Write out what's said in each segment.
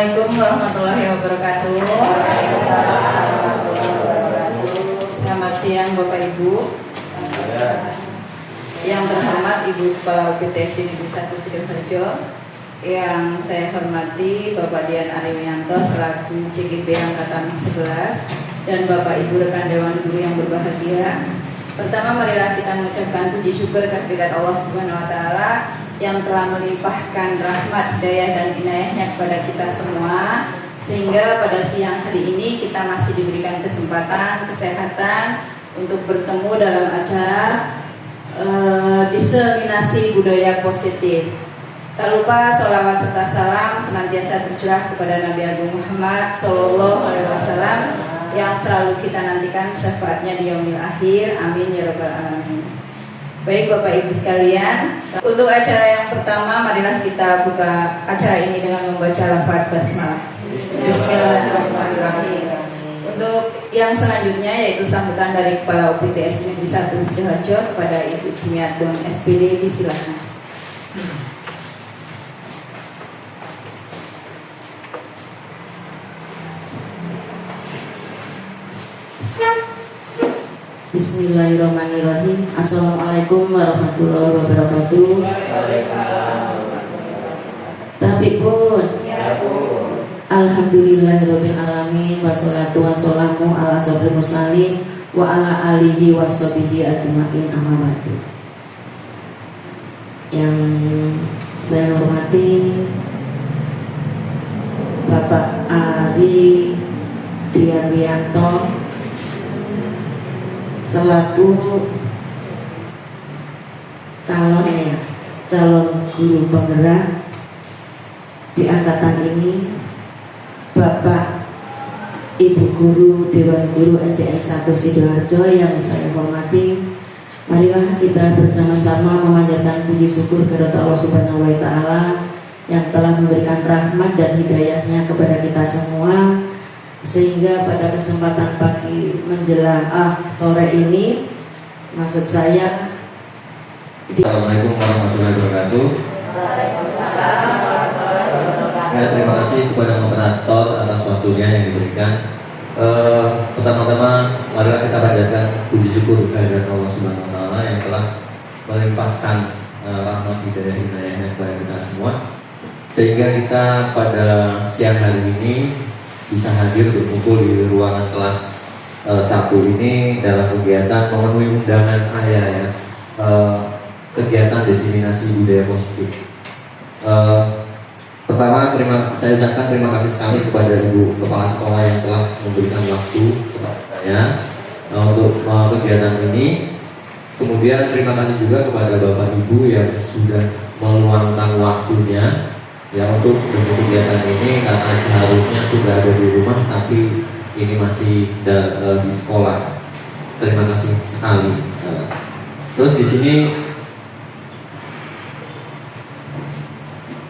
Assalamualaikum warahmatullahi wabarakatuh. Selamat siang Bapak Ibu. Yang terhormat Ibu Kepala UPTS Negeri 1 Sidoarjo, yang saya hormati Bapak Dian Ariwianto selaku CGP Angkatan 11 dan Bapak Ibu rekan Dewan Guru yang berbahagia. Pertama, marilah kita mengucapkan puji syukur kehadirat Allah Subhanahu wa taala yang telah melimpahkan rahmat, daya dan inayahnya kepada kita semua, sehingga pada siang hari ini kita masih diberikan kesempatan, kesehatan untuk bertemu dalam acara diseminasi budaya positif. Tak lupa sholawat serta salam senantiasa tercurah kepada Nabi Agung Muhammad Sallallahu Alaihi Wasallam yang selalu kita nantikan syafaatnya di yaumil akhir. Amin ya rabbal alamin. Baik Bapak Ibu sekalian, untuk acara yang pertama marilah kita buka acara ini dengan membaca lafaz basmalah. Bismillahirrahmanirrahim. Untuk yang selanjutnya yaitu sambutan dari Kepala UPTS Negeri 1 Sidoarjo kepada Ibu Sumiatun SPD, disilakan. Bismillahirrahmanirrahim. Assalamualaikum warahmatullahi wabarakatuh. Tapi pun Alhamdulillahirabbil alamin, wassalatu wassalamu ala asyrofil mursalin wa ala alihi washabihi ajmain, amma ba'du. Yang saya hormati Bapak Ari Diarwianto selaku calon guru penggerak di angkatan ini, Bapak Ibu Guru Dewan Guru SDN 1 Sidoarjo yang saya hormati, marilah kita bersama-sama memanjatkan puji syukur kepada Allah Subhanahu wa taala yang telah memberikan rahmat dan hidayahnya kepada kita semua, sehingga pada kesempatan pagi menjelang sore ini, maksud saya Assalamualaikum warahmatullahi wabarakatuh. Ya, terima kasih kepada moderator atas waktunya yang diberikan. Pertama-tama marilah kita panjatkan puji syukur kehadirat Allah Subhanahu wa taala yang telah melimpahkan rahmat hidayah inayahnya kepada kita semua, sehingga kita pada siang hari ini bisa hadir berkumpul di ruangan kelas 1 ini dalam kegiatan memenuhi undangan saya ya, kegiatan diseminasi budaya positif. Pertama, saya ucapkan terima kasih sekali kepada Ibu Kepala Sekolah yang telah memberikan waktu kepada saya untuk kegiatan ini. Kemudian terima kasih juga kepada Bapak Ibu yang sudah meluangkan waktunya ya untuk kegiatan ini, karena seharusnya sudah ada di rumah tapi ini masih di sekolah. Terima kasih sekali. Terus di sini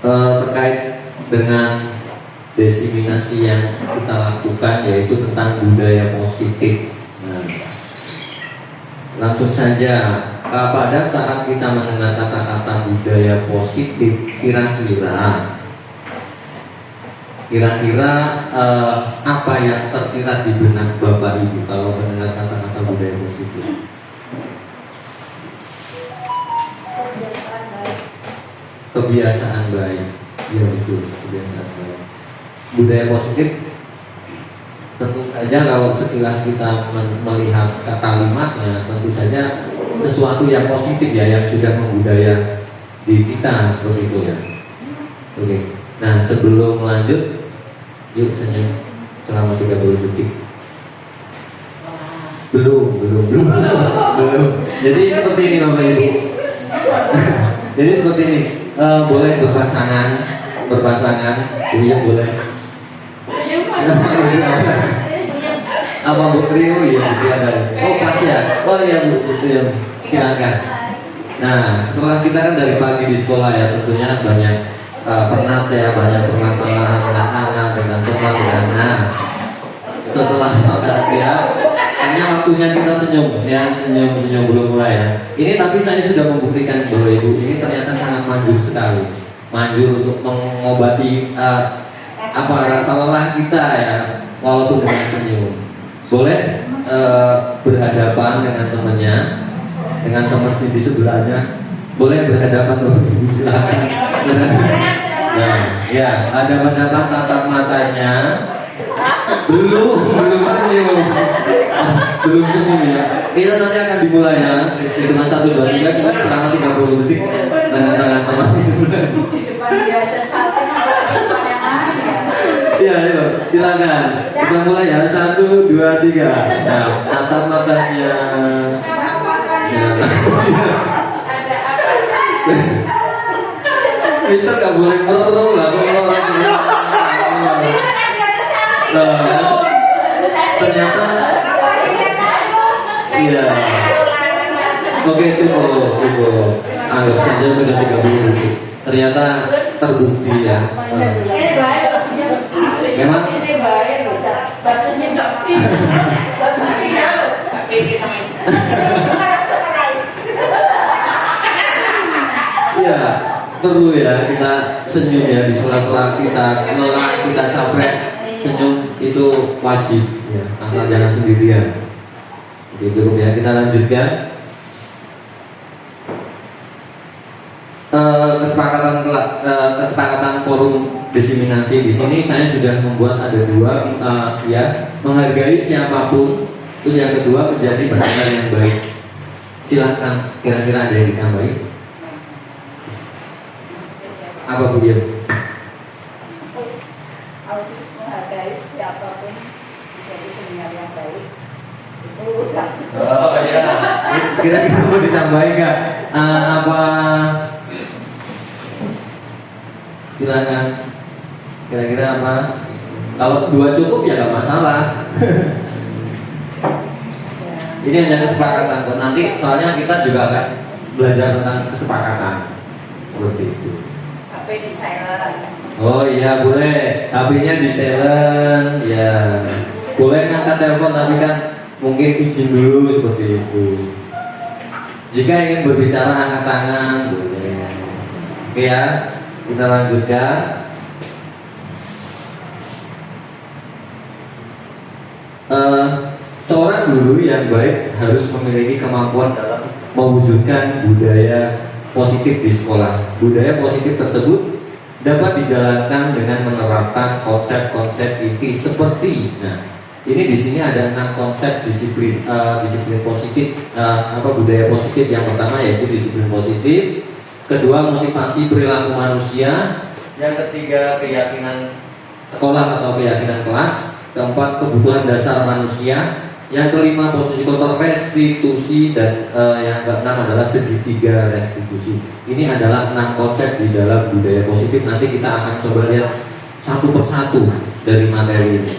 terkait dengan diseminasi yang kita lakukan yaitu tentang budaya positif. Nah, langsung saja, pada saat kita mendengar kata-kata budaya positif, kira-kira apa yang tersirat di benak Bapak Ibu kalau mendengar kata-kata budaya positif? Kebiasaan baik. Ya betul, kebiasaan baik. Budaya positif tentu saja kalau sekilas kita melihat kalimatnya, tentu saja sesuatu yang positif ya, yang sudah membudaya di kita seperti itu ya. Oke. Nah, sebelum lanjut, yuk senyum selama 30 detik. Belum. Jadi seperti ini Bapak Ibu. Jadi seperti ini. Boleh berpasangan. Iya boleh. Apa Bu Trio ya? Oh pas ya. Oh iya Bu Trio. Silakan. Nah, setelah kita kan dari pagi di sekolah ya, tentunya banyak penat ya, banyak permasalahan dengan anak, dengan teman, dengan setelah makan siang, hanya waktunya kita senyum ya, senyum belum mulai ya. Ini tapi saya sudah membuktikan bahwa Ibu ini ternyata sangat manjur sekali, manjur untuk mengobati apa rasa lelah kita ya, walaupun dengan senyum. Boleh berhadapan dengan temannya, dengan teman di sebelahnya. Boleh berhadapan loh, ibu silakan. Nah, ya, ada pendapat tatap matanya. Belum senyum. Belum senyum ya. Kita nanti akan dimulai ya. Hitungan 1, 2, 3 selama 30 detik dengan teman di sebelah. Di depan dia aja satu, di depan yang lain ya. Iya, ayo, silakan. Kita mulai ya. 1, 2, 3. Nah, tatap matanya. Ya. Kita nggak boleh merem lah kalau orang semua. Ternyata, iya. Oke, cukup. Anggap saja sudah 30 detik. Ternyata terbukti ya. Memang baksonya nggak iya, perlu ya kita senyum ya di sela-sela kita lelah, kita capek. Senyum itu wajib ya, asal jangan sendirian. Oke, cukup ya, kita lanjutkan. Kesepakatan forum diseminasi di sini saya sudah membuat ada 2 ya, menghargai siapapun. Terus yang kedua, menjadi pendengar yang baik. Silahkan, kira-kira ada yang ditambahin? Apa Bu Yel? menghargai siapapun menjadi pendengar yang baik. Itu Oh ya, kira-kira mau ditambahin nggak? Apa? Silakan. Kira-kira apa? Kalau 2 cukup ya nggak masalah. Ini hanya kesepakatan kok. Nanti soalnya kita juga akan belajar tentang kesepakatan seperti itu. HP di silent. Oh iya boleh. HP-nya di silent. Ya boleh ngangkat telepon tapi kan mungkin izin dulu seperti itu. Jika ingin berbicara angkat tangan boleh. Oke ya, kita lanjutkan. Seorang guru yang baik harus memiliki kemampuan dalam mewujudkan budaya positif di sekolah. Budaya positif tersebut dapat dijalankan dengan menerapkan konsep-konsep inti seperti, nah, ini di sini ada 6 konsep disiplin positif, budaya positif. Yang pertama yaitu disiplin positif, kedua motivasi perilaku manusia, yang ketiga keyakinan sekolah atau keyakinan kelas, keempat kebutuhan dasar manusia, yang kelima posisi kotor restitusi, dan yang keenam adalah segitiga restitusi. Ini adalah 6 konsep di dalam budaya positif. Nanti kita akan coba lihat satu persatu dari materi ini.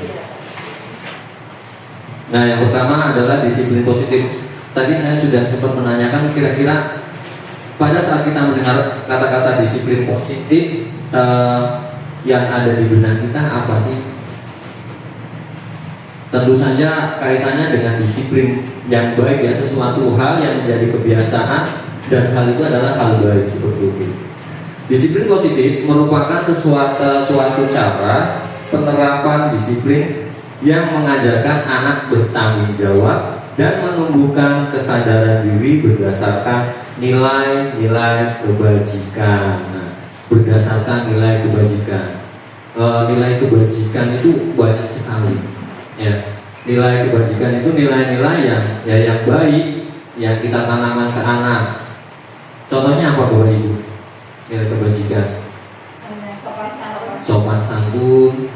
Nah, yang pertama adalah disiplin positif. Tadi saya sudah sempat menanyakan kira-kira pada saat kita mendengar kata-kata disiplin positif, yang ada di benak kita apa sih? Tentu saja kaitannya dengan disiplin yang baik ya, sesuatu hal yang menjadi kebiasaan dan hal itu adalah hal baik seperti itu. Disiplin positif merupakan suatu cara penerapan disiplin yang mengajarkan anak bertanggung jawab dan menumbuhkan kesadaran diri berdasarkan nilai-nilai kebajikan. Nah, berdasarkan nilai kebajikan. Nilai kebajikan itu banyak sekali. Ya, nilai kebajikan itu nilai-nilai yang baik yang kita tanamkan ke anak. Contohnya apa Bapak Ibu? Nilai kebajikan. Sopan santun.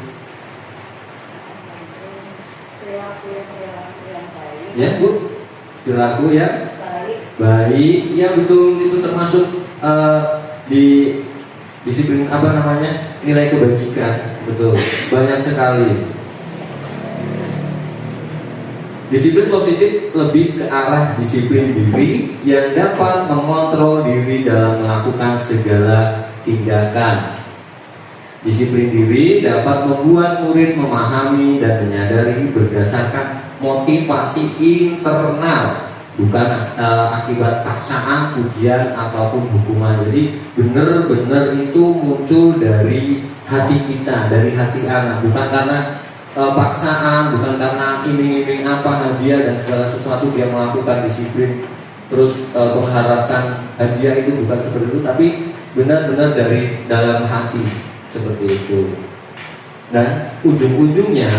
Ya Bu, perilaku yang baik. Ya betul, itu termasuk di disiplin nilai kebajikan. Betul, banyak sekali. Disiplin positif lebih ke arah disiplin diri yang dapat mengontrol diri dalam melakukan segala tindakan. Disiplin diri dapat membuat murid memahami dan menyadari berdasarkan motivasi internal, bukan akibat paksaan, ujian ataupun hukuman. Jadi benar-benar itu muncul dari hati kita, dari hati anak, bukan karena paksaan, bukan karena iming-iming apa hadiah dan segala sesuatu dia melakukan disiplin terus mengharapkan hadiah itu, bukan seperti itu, tapi benar-benar dari dalam hati seperti itu. Dan ujung-ujungnya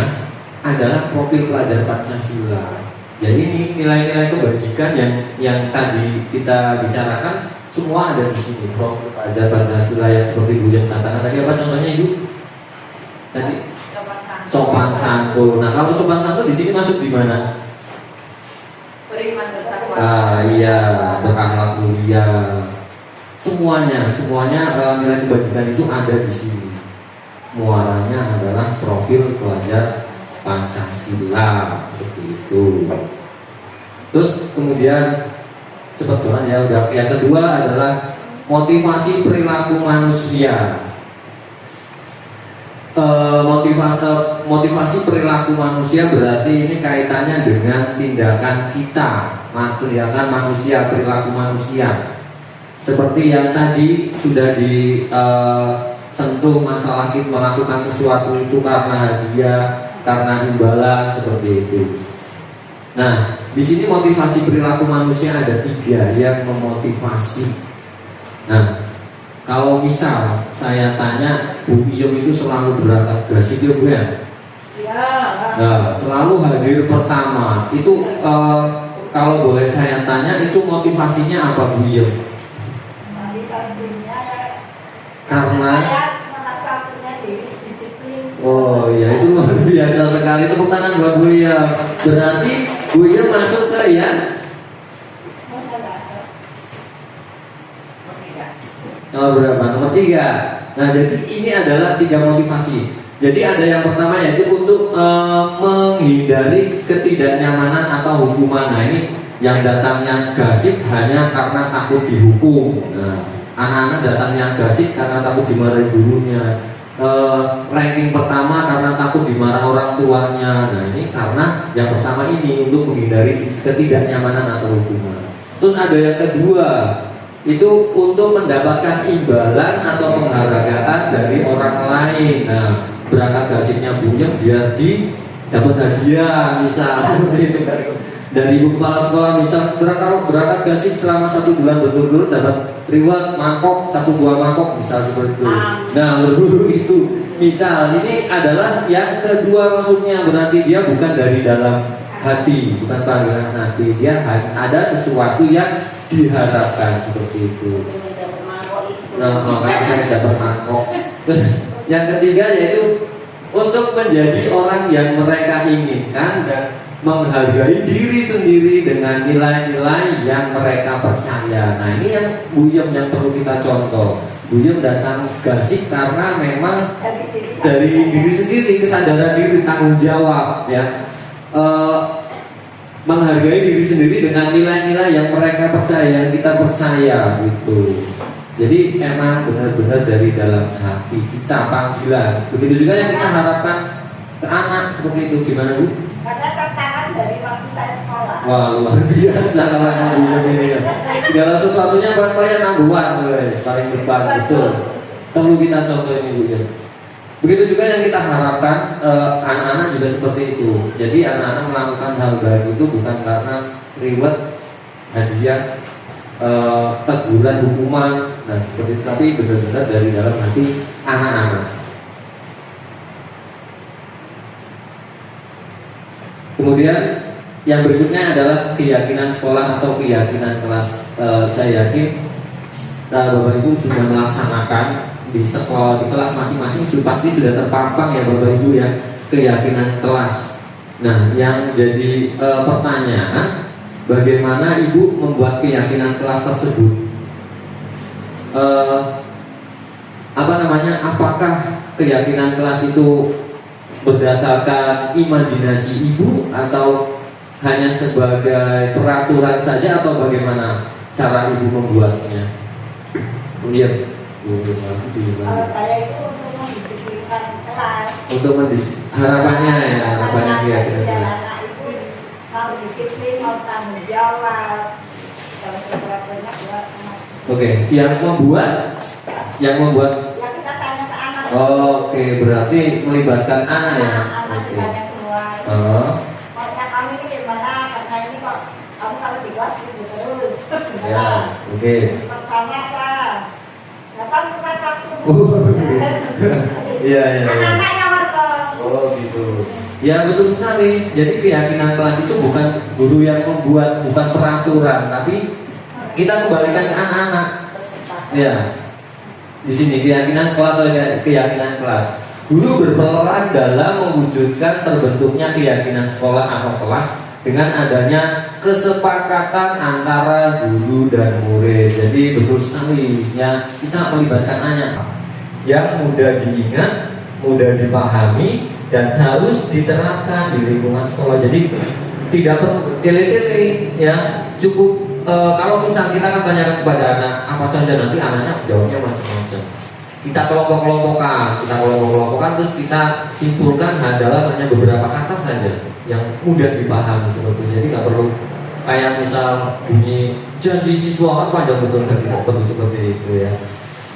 adalah profil pelajar Pancasila. Jadi ini nilai-nilai kebajikan yang tadi kita bicarakan semua ada di sini. Profil pelajar Pancasila yang seperti Bu yang katakan tadi, apa contohnya Ibu? Tadi sopan santun. Nah, kalau sopan santun di sini masuk di mana? Beriman bertakwa. Iya, berakhlak mulia. Semuanya nilai kebajikan itu ada di sini. Muaranya adalah profil pelajar Pancasila seperti itu. Terus kemudian cepat banget ya udah. Yang kedua adalah motivasi perilaku manusia. Motivasi perilaku manusia berarti ini kaitannya dengan tindakan kita, tindakan manusia, perilaku manusia. Seperti yang tadi sudah disentuh masalah kita melakukan sesuatu itu karena hadiah, karena imbalan seperti itu. Nah, di sini motivasi perilaku manusia ada 3 yang memotivasi. Nah, kalau misal saya tanya Bu Iyom itu selalu berangkat gasik ya Bu ya? Ya. Nah, selalu hadir pertama. Itu kalau boleh saya tanya itu motivasinya apa Bu Iyom? Karena oh ya itu luar biasa sekali, tepuk tangan buat Bu Iyom. Berarti Bu Iyom masuk ke ya? Nomor berapa? Nomor 3. Nah jadi ini adalah 3 motivasi. Jadi ada yang pertama yaitu untuk menghindari ketidaknyamanan atau hukuman. Nah ini yang datangnya gasik hanya karena takut dihukum. Nah anak-anak datangnya gasik karena takut dimarahi gurunya. Ranking pertama karena takut dimarah orang tuanya. Nah ini karena yang pertama ini untuk menghindari ketidaknyamanan atau hukuman. Terus ada yang kedua itu untuk mendapatkan imbalan atau penghargaan dari orang lain. Nah berangkat gasiknya Bu Iyom biar dapat hadiah misal seperti itu dari ibu kepala sekolah, misal berangkat gasik selama 1 bulan berturut-turut dapat reward mangkok 1 buah mangkok misal seperti itu. Nah berguru itu misal ini adalah yang kedua, maksudnya berarti dia bukan dari dalam hati, bukan panggilan hati, dia ada sesuatu yang diharapkan seperti itu. Nah makanya dapat mangkok. Terus yang ketiga yaitu untuk menjadi orang yang mereka inginkan dan menghargai diri sendiri dengan nilai-nilai yang mereka percaya. Nah ini yang Bu Iyom yang perlu kita contoh. Bu Iyom datang gasik karena memang dari diri sendiri, kesadaran diri, tanggung jawab ya, menghargai diri sendiri dengan nilai-nilai yang mereka percaya, yang kita percaya gitu. Jadi emang benar-benar dari dalam hati kita panggilan. Begitu juga yang kita harapkan ke anak seperti itu. Gimana Bu? Karena tantangan dari waktu saya sekolah. Wah luar biasa kalau yang Bu Iyom ini ya. Segala sesuatunya pokoknya number 1 guys, paling depan betul. Perlu kita contoh ini Bu Iyom. Begitu juga yang kita harapkan anak-anak juga seperti itu. Jadi anak-anak melakukan hal baik itu bukan karena reward, hadiah, teguran, hukuman, nah seperti itu, tapi benar-benar dari dalam hati anak-anak. Kemudian yang berikutnya adalah keyakinan sekolah atau keyakinan kelas. Saya yakin Bapak Ibu sudah melaksanakan di sekolah, di kelas masing-masing pasti sudah terpampang ya Bapak Ibu ya keyakinan kelas. Nah yang jadi pertanyaan, bagaimana Ibu membuat keyakinan kelas tersebut? Apakah keyakinan kelas itu berdasarkan imajinasi Ibu atau hanya sebagai peraturan saja, atau bagaimana cara Ibu membuatnya? Lihat Kalau saya itu untuk mendisiplinkan kelas. Untuk harapannya ya, harapannya keyakinan kelas. Anak itu mau disiplin, mau tanggung jawab. Kalau seberapa banyak buat anak. Oke, yang membuat Ya kita tanya ke anak Oke, berarti melibatkan anak ya. Anak Oke. banyak semua. Pokoknya kami ini gimana? Karena ini kok kamu kalau di kelas gitu terus. Ya, oke. Pertama apa? Ya kan kita takut. Iya, iya, iya. Anak-anaknya warga. Oh gitu. Ya betul sekali. Jadi keyakinan kelas itu bukan guru yang membuat, bukan peraturan, tapi kita kembalikan ke anak-anak. Ya. Di sini keyakinan sekolah atau keyakinan kelas. Guru berperan dalam mewujudkan terbentuknya keyakinan sekolah atau kelas dengan adanya kesepakatan antara guru dan murid. Jadi betul sekali ya, kita melibatkan anak yang mudah diingat, mudah dipahami, dan harus diterapkan di lingkungan sekolah. Jadi tidak perlu tele-tele ya, cukup kalau misal kita kan tanyakan kepada anak apa saja, nanti anaknya jawabnya macam-macam. Kita kelompok-kelompokkan, terus kita simpulkan adalah hanya beberapa kata saja yang mudah dipahami seperti itu. Jadi nggak perlu kayak misal bunyi janji siswa kan panjang betul, kan tidak perlu seperti itu ya.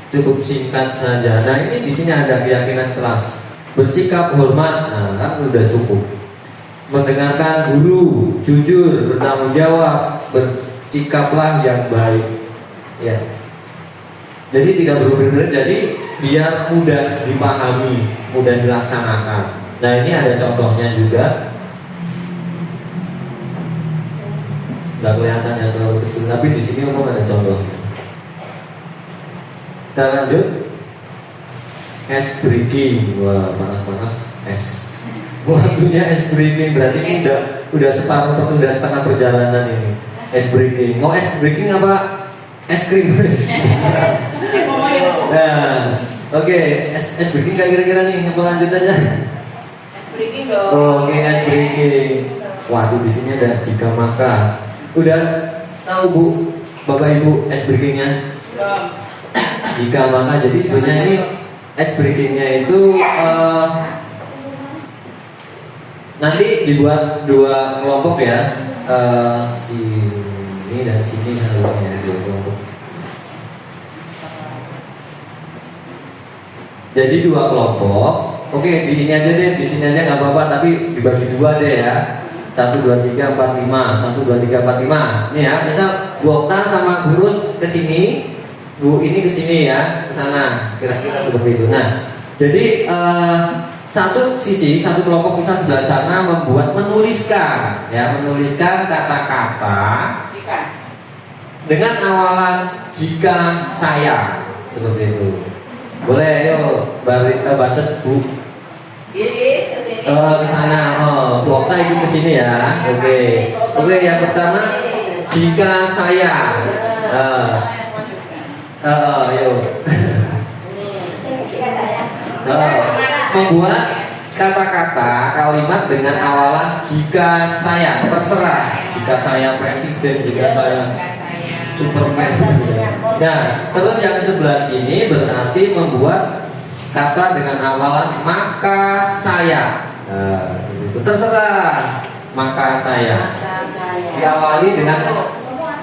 Cukup singkat saja. Nah ini di sini ada keyakinan kelas, bersikap hormat, nah kan udah cukup. Mendengarkan guru, jujur, bertanggung jawab, bersikaplah yang baik. Ya. Jadi tidak berbeda, jadi biar mudah dipahami, mudah dilaksanakan. Nah ini ada contohnya juga. Nggak kelihatan yang terlalu kecil, tapi di sini umum ada contohnya. Kita lanjut. Es breaking, wah panas-panas es. Waktunya es breaking, berarti ini udah separuh, udah setengah perjalanan ini. Es breaking, mau es breaking apa? Es krim. Nah, oke, es breaking kira-kira nih, apa lanjut aja? Breaking dong. Oke, es breaking. Waduh, di sini ada jika maka. Udah tahu Bu, Bapak Ibu es breakingnya? Jika maka, jadi sebenarnya ini es breakingnya itu nanti dibuat dua kelompok ya, sini dan sini harusnya dua kelompok. Jadi dua kelompok. Oke, di ini aja deh, di sini aja nggak apa-apa, tapi dibagi dua deh ya. 1, 2, 3, 4, 5. 1, 2, 3, 4, 5. Nih ya, misal Bu Okta sama Gurus ke sini, Bu ini ke sini ya, ke sana. Kira-kira seperti itu. Nah, jadi satu sisi, satu kelompok misal sebelah sana menuliskan kata-kata dengan awalan jika saya, seperti itu. Boleh, yuk batas Bu. Yes, ke sini. Ke sana. Bu Okta ikut ke sini ya. Oke, yang pertama jika saya. Yuk. Membuat kata-kata kalimat dengan awalan jika saya, terserah. Jika saya presiden, jika saya Superman. Nah, terus yang sebelah sini berarti membuat kata dengan awalan maka saya. Itu terserah. Maka saya. Diawali dengan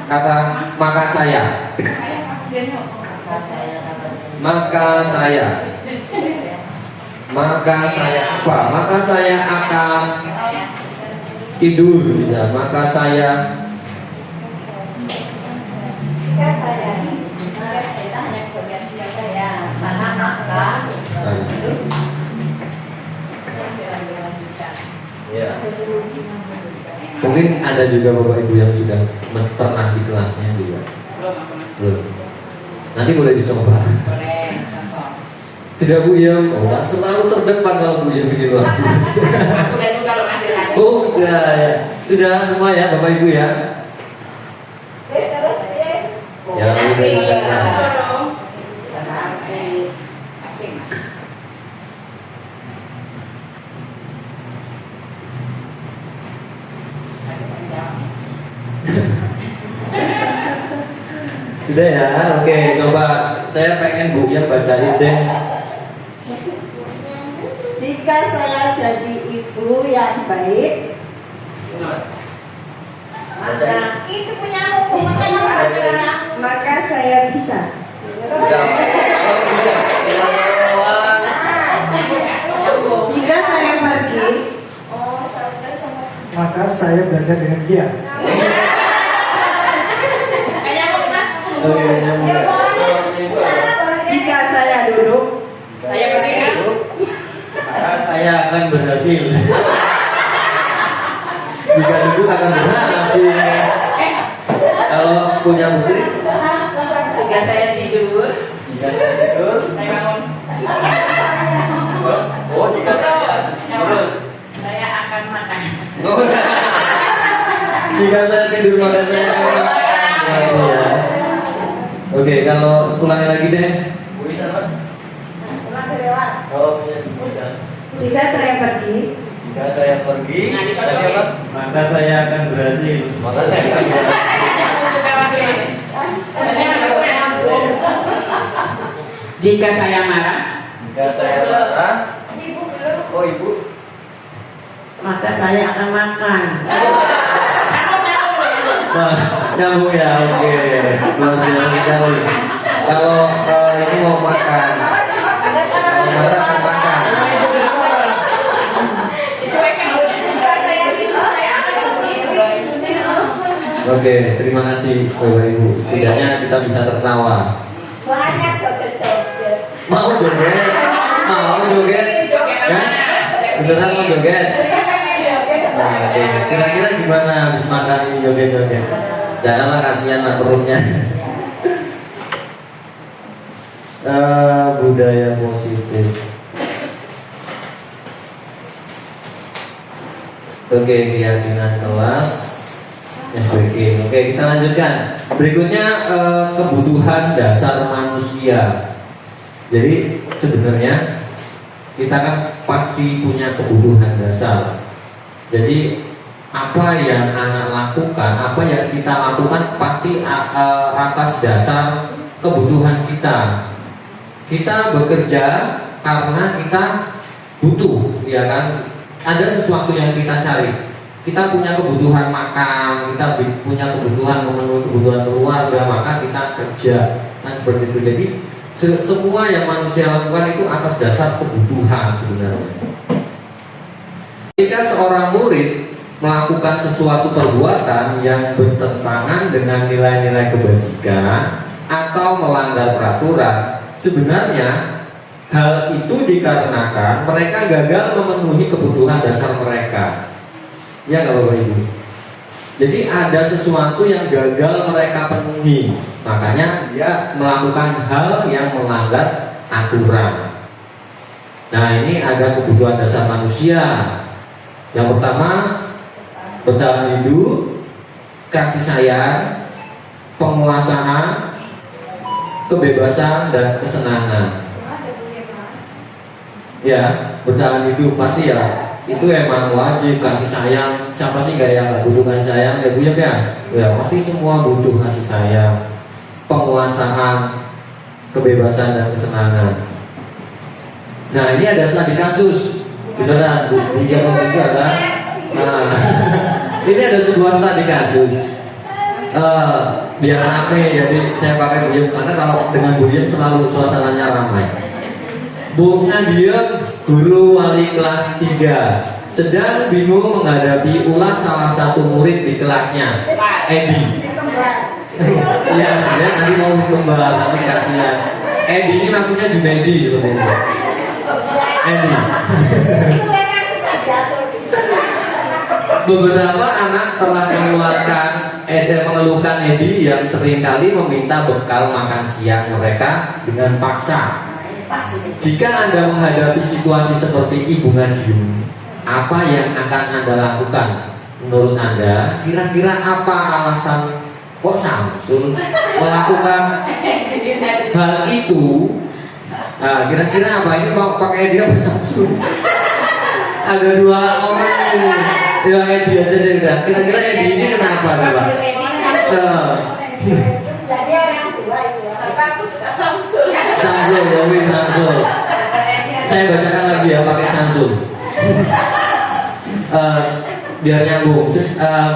kata maka saya. Maka saya. Maka saya apa? Maka saya akan tidur. Ya, maka saya Kita hanya bagian siapa ya? Sana maka. Ya. Mungkin ada juga Bapak Ibu yang sudah pernah di kelasnya juga. Belum. Nanti boleh dicoba. Boleh. Sudah Bu Yem, selalu terdepan kalau Bu Yem ini luar biasa. Udah juga lo ngasih tadi. Oh, udah ya. Sudah semua ya Bapak Ibu ya. Terus Ya, udah dicatat. Sudah ya, oke, coba saya pengen Bu Yem bacain deh. jika saya jadi ibu yang baik, Itu punya aku, makanya aku bacanya. Maka saya bisa. Bisa. Oh, bisa. Ya, pergi, Oh, saudara sama. Maka saya belajar dengan dia. Oke, nyambung ya. Jika saya duduk, Saya berdiri. Maka saya akan berhasil. Jika duduk akan berhasil. Kalau punya putri, jika saya tidur, Jika saya tidur, Saya bangun. oh jika terus, Saya akan makan. jika saya tidur maka saya akan makan. Iya. Oke, kalau ulangi lagi deh. Bu Isa, Pak. Pulang ke lewat. Kalau punya Bu Isa. jika saya pergi, Jika saya pergi, Nah, tadi dicocokin. apa? maka saya akan berhasil. Maka saya akan Jika saya marah, Jika saya marah, Ibu belum. oh ibu, maka saya akan makan. nah, nyambung ya, oke, luar biasa sekali. Kalau ini mau makan, kalau marah akan makan. dicuekin. Saya tidur, saya akan tidur. Oke, terima kasih Bapak Ibu. Setidaknya kita bisa tertawa. Banyak joget-joget. Mau joget? Mau joget? Kan? Beneran mau joget? Nah, oke. Kira-kira gimana habis makan ini joget-joget? Janganlah, kasihan lah perutnya. Budaya positif. Oke, keyakinan kelas SBG. Oke, kita lanjutkan. Berikutnya kebutuhan dasar manusia. Jadi sebenarnya kita kan pasti punya kebutuhan dasar. Jadi apa yang anak lakukan, apa yang kita lakukan pasti atas dasar kebutuhan kita. Kita bekerja karena kita butuh, ya kan? Ada sesuatu yang kita cari. Kita punya kebutuhan makan, kita punya kebutuhan memenuhi kebutuhan keluarga, maka kita kerja. Nah seperti itu. Jadi semua yang manusia lakukan itu atas dasar kebutuhan sebenarnya. Jika seorang murid melakukan sesuatu perbuatan yang bertentangan dengan nilai-nilai kebajikan atau melanggar peraturan, sebenarnya hal itu dikarenakan mereka gagal memenuhi kebutuhan dasar mereka. Ya nggak Bapak Ibu? Jadi ada sesuatu yang gagal mereka penuhi, makanya dia melakukan hal yang melanggar aturan. Nah ini ada kebutuhan dasar manusia. Yang pertama, bertahan hidup, kasih sayang, penguasaan, kebebasan dan kesenangan. Ya, bertahan hidup pasti ya. Itu emang wajib, kasih sayang. Siapa sih gak yang gak butuh kasih sayang? Ya Bu ya, ya pasti semua butuh kasih sayang, penguasaan, kebebasan dan kesenangan. Nah ini ada studi kasus beneran di zaman itu ada. Nah, ini ada sebuah studi kasus. Biar ramai, jadi saya pakai Bu Yem karena kalau dengan Bu Yem selalu suasananya ramai. Bu Nadia, guru wali kelas 3, sedang bingung menghadapi ulah salah satu murid di kelasnya, Edi. Iya, sebenarnya nanti mau kembali tapi kasihan. Edi ini maksudnya Junaidi seperti itu. Edi. Beberapa anak telah mengeluhkan Edi yang seringkali meminta bekal makan siang mereka dengan paksa. Jika Anda menghadapi situasi seperti Ibu Nadim, apa yang akan Anda lakukan? Menurut Anda, kira-kira apa alasan kok Samsul melakukan hal itu? Nah, kira-kira apa? Ini mau pakai dia Samsul? Ada dua orang nih. Ya Edi aja deh. Kira-kira Edi ini kenapa nih Pak? Jadi orang tua itu ya. Aku suka Samsul. Samsul, Dewi Samsul. Saya bacakan lagi ya pakai Samsul. Biar nyambung.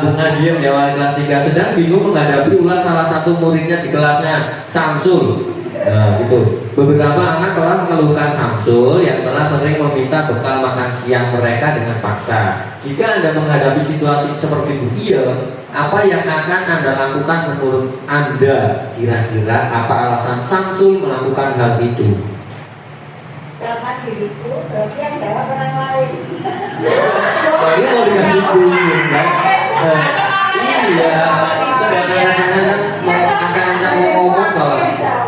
Bung Nadia ya wali kelas 3 sedang bingung menghadapi ulah salah satu muridnya di kelasnya Samsul. Nah gitu. Beberapa anak telah mengeluhkan Samsul yang telah sering meminta bekal makan siang mereka dengan paksa. Jika Anda menghadapi situasi seperti Bukiem, apa yang akan Anda lakukan menurut Anda? Kira-kira apa alasan Samsul melakukan hal itu? Karena diriku berarti yang jawab orang lain. Baru mau dikasih bunyi, kan? Iya, kadang-kadang mau ngomong bahwa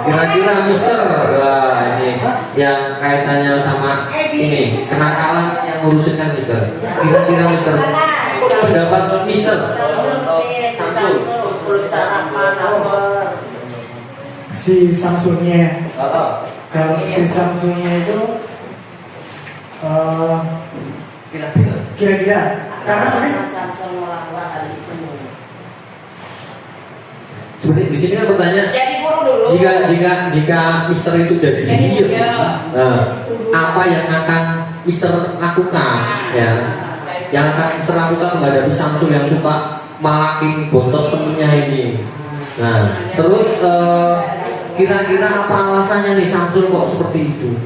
kira-kira Mister, wah ini yang kaitannya sama ini kenakalan yang ngurusin kan Mister. Kira-kira Mister, pendapat Mister. Si Samsulnya, kalau si Samsulnya itu kira-kira karena mungkin Samsul melakukan hal itu. Sebenarnya di sini kan pertanyaan, Jadi guru dulu. jika Mister itu jadi Jadi diem, apa yang akan Mister lakukan? Ya, yang akan Mister lakukan menghadapi Samsul yang suka malakin bontot temennya ini. Nah, terus kira-kira apa alasannya nih Samsul kok seperti itu?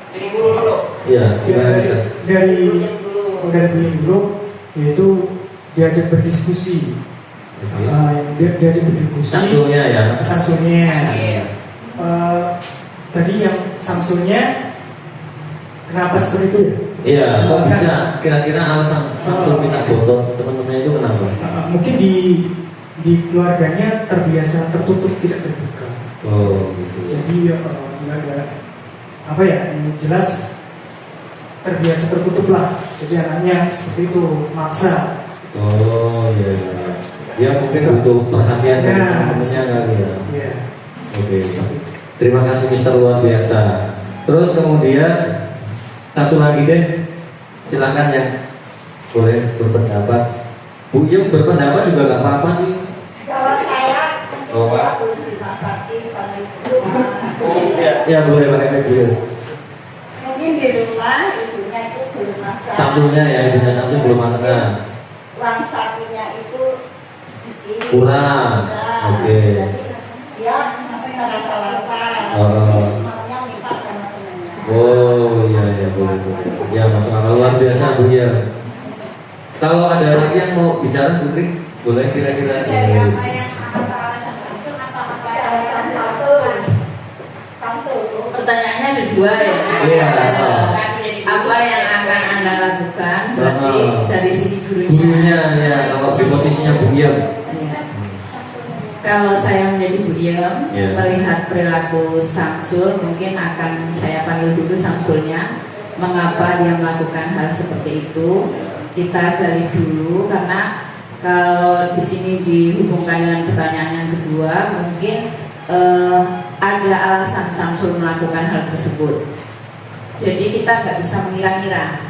Jadi guru dulu. Ya, gimana Mister? dari dulu yaitu diajak berdiskusi. Diajak berdiskusi. Samsulnya ya. Samsulnya. Iya. Tadi yang Samsulnya kenapa seperti itu ya? Iya, kok bisa? Kira-kira alasan Samsul minta bontot teman-temannya itu kenapa? Mungkin di keluarganya terbiasa tertutup tidak terbuka. Oh, gitu. Jadi nggak ada apa ya? Yang jelas terbiasa tertutup lah. Jadi anaknya seperti itu maksa. Oh, iya, iya. Dia mungkin butuh perhatian dari Nah, teman-temannya kali ya. Iya. Oke. Seperti itu. Terima kasih Mister luar biasa. Terus kemudian satu lagi deh, silakan ya, boleh berpendapat. Bu Yum berpendapat juga nggak apa-apa sih. Kalau saya Oh, Pak. harus dimasakin pada rumah. Ya boleh pakai Bu Yum. Mungkin di rumah ibunya itu belum masak. Samsulnya ya, ibunya Samsul belum makan. Uang sakunya itu sedikit. Kurang. Oke. Jadi dia masih merasa lapar. Oh. Jadi maunya minta sama temannya. Oh iya iya boleh boleh. Ya masuk akal luar biasa Bu Yum. Kalau ada lagi yang mau bicara Putri, boleh kira-kira. Dari apa yang apa alasan Samsul apa alasan Samsul? Samsul. Pertanyaannya ada dua ya. Iya. Apa yang akan Anda lakukan? Berarti dari sini gurunya. Gurunya ya, kalau di posisinya Bu Yum. Iya. Kalau saya menjadi Bu Yum, Iya. melihat perilaku Samsul, mungkin akan saya panggil dulu Samsulnya. Mengapa dia melakukan hal seperti itu? Kita gali dulu, karena kalau di sini dihubungkan dengan pertanyaan yang kedua, mungkin ada alasan Samsul melakukan hal tersebut. Jadi kita nggak bisa mengira-ngira,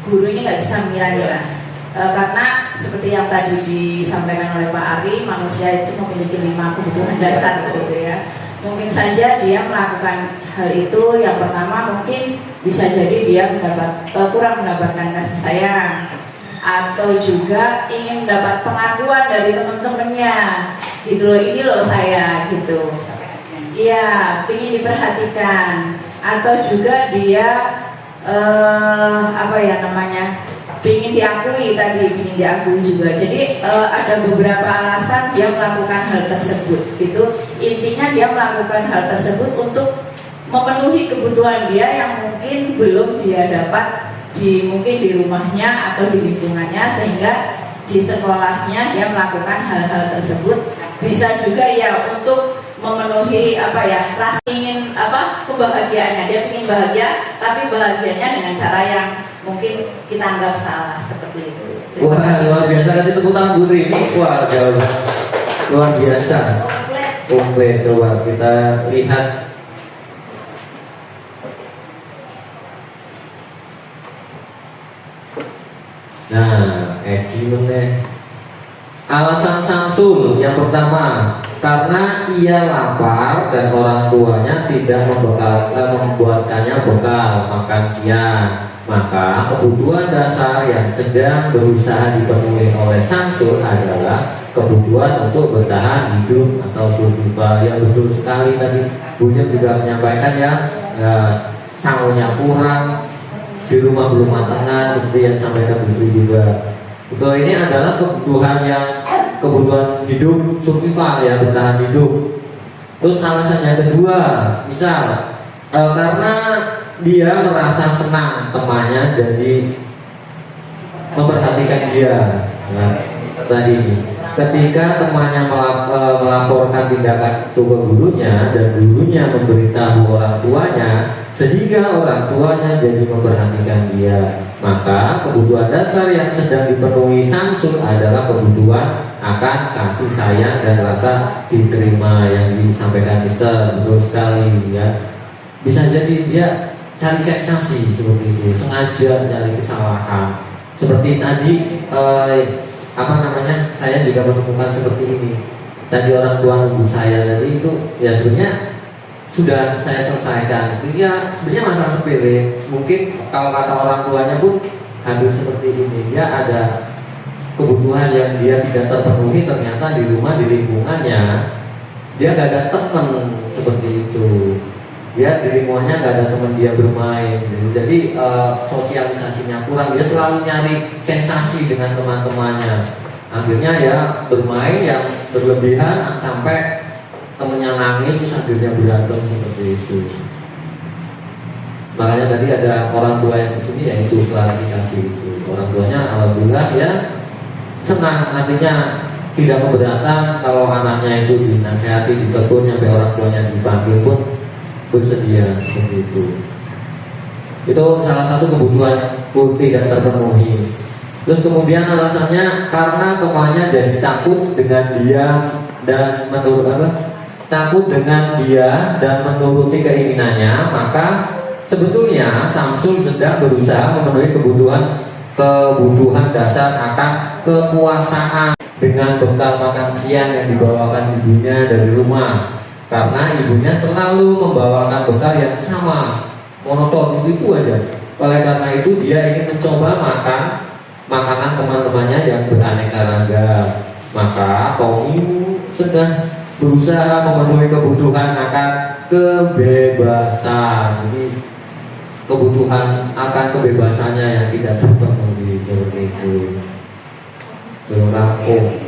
gurunya nggak bisa mengira-ngira, karena seperti yang tadi disampaikan oleh Pak Ari, manusia itu memiliki 5 kebutuhan dasar, gitu ya. Mungkin saja dia melakukan hal itu, yang pertama mungkin bisa jadi dia kurang mendapatkan kasih sayang, atau juga ingin mendapat pengakuan dari teman-temannya, gitu loh, ini loh saya, gitu. Iya, ingin diperhatikan, atau juga dia ingin diakui tadi, ingin diakui juga. Jadi ada beberapa alasan dia melakukan hal tersebut. Itu intinya dia melakukan hal tersebut untuk memenuhi kebutuhan dia yang mungkin belum dia dapat mungkin di rumahnya atau di lingkungannya, sehingga di sekolahnya dia melakukan hal-hal tersebut. Bisa juga ya untuk memenuhi rasa ingin kebahagiaannya, dia ingin bahagia, tapi bahagianya dengan cara yang mungkin kita anggap salah, seperti itu. Wah luar biasa, kasih tepuk tangan Putri ini. Wah jawaban luar biasa. Komplit. Coba kita lihat. Nah, gimana? Alasan Samsul yang pertama, karena ia lapar dan orang tuanya tidak membuatkannya bekal makan siang, maka kebutuhan dasar yang sedang berusaha dipenuhi oleh Samsul adalah kebutuhan untuk bertahan hidup atau survival. Ya betul sekali tadi Bunya juga menyampaikan ya, sangunya kurang, di rumah belum matangan seperti yang sampaikan Bu Tri juga. Betul, ini adalah kebutuhan hidup survival ya, bertahan hidup. Terus alasan yang kedua, misal karena dia merasa senang temannya jadi memperhatikan dia. Nah, tadi ini ketika temannya melaporkan tindakan itu ke gurunya dan gurunya memberitahu orang tuanya, sehingga orang tuanya jadi memperhatikan dia, maka kebutuhan dasar yang sedang dipenuhi Samsul adalah kebutuhan akan kasih sayang dan rasa diterima yang disampaikan Mister. Betul sekali ya. Bisa jadi dia cari sensasi seperti ini, sengaja nyari kesalahan. Seperti tadi saya juga menemukan seperti ini. Tadi orang tua nunggu saya tadi itu ya sebenarnya sudah saya selesaikan. Ya sebenarnya masalah sepele. Mungkin kalau kata orang tuanya pun hampir seperti ini. Dia ada kebutuhan yang dia tidak terpenuhi, ternyata di rumah, di lingkungannya dia gak ada teman seperti itu. Dia di lingkungannya gak ada teman dia bermain. Jadi sosialisasinya kurang. Dia selalu nyari sensasi dengan teman-temannya. Akhirnya ya bermain yang berlebihan sampai temennya nangis, terus akhirnya berantem seperti itu. Makanya tadi ada orang tua yang di sini yaitu klarifikasi itu. Orang tuanya alhamdulillah ya senang, artinya tidak keberatan kalau anaknya itu dinasihati, ditegur, sampai orang tuanya dipanggil pun bersedia seperti itu. Itu salah satu kebutuhan tidak terpenuhi. Terus kemudian alasannya karena temannya jadi takut dengan dia dan takut dengan dia dan menuruti keinginannya, maka sebetulnya Samsul sedang berusaha memenuhi kebutuhan dasar akan kekuasaan dengan bekal makan siang yang dibawakan ibunya dari rumah. Karena ibunya selalu membawakan bekal yang sama, monoton, itu aja. Oleh karena itu dia ingin mencoba makan makanan teman-temannya yang beraneka ragam. Maka Tommy sedang berusaha memenuhi kebutuhan akan kebebasan. Jadi kebutuhan akan kebebasannya yang tidak terpenuhi seperti itu. Belum rampung.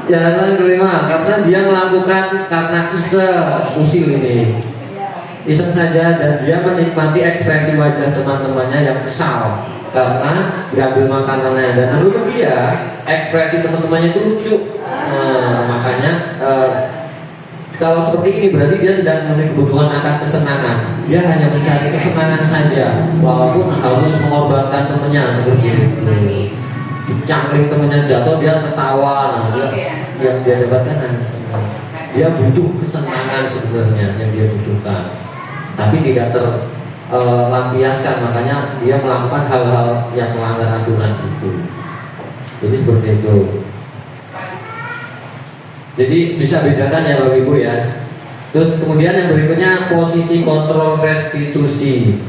Yang kelima, karena dia melakukan karena usil ini, iseng saja, dan dia menikmati ekspresi wajah teman-temannya yang kesal karena diambil makanannya, dan menurut dia ekspresi teman-temannya itu lucu. Makanya kalau seperti ini berarti dia sedang memenuhi kebutuhan akan kesenangan. Dia hanya mencari kesenangan saja, walaupun harus mengorbankan temannya seperti itu. Dicangkling temannya jatuh, dia ketawa. Yang dia dapatkan hanya senang. Dia butuh kesenangan sebenarnya yang dia butuhkan, tapi tidak terlampiaskan. Makanya dia melakukan hal-hal yang melanggar aturan itu. Jadi seperti itu. Jadi bisa bedakan ya Bapak Ibu ya. Terus kemudian yang berikutnya posisi kontrol restitusi.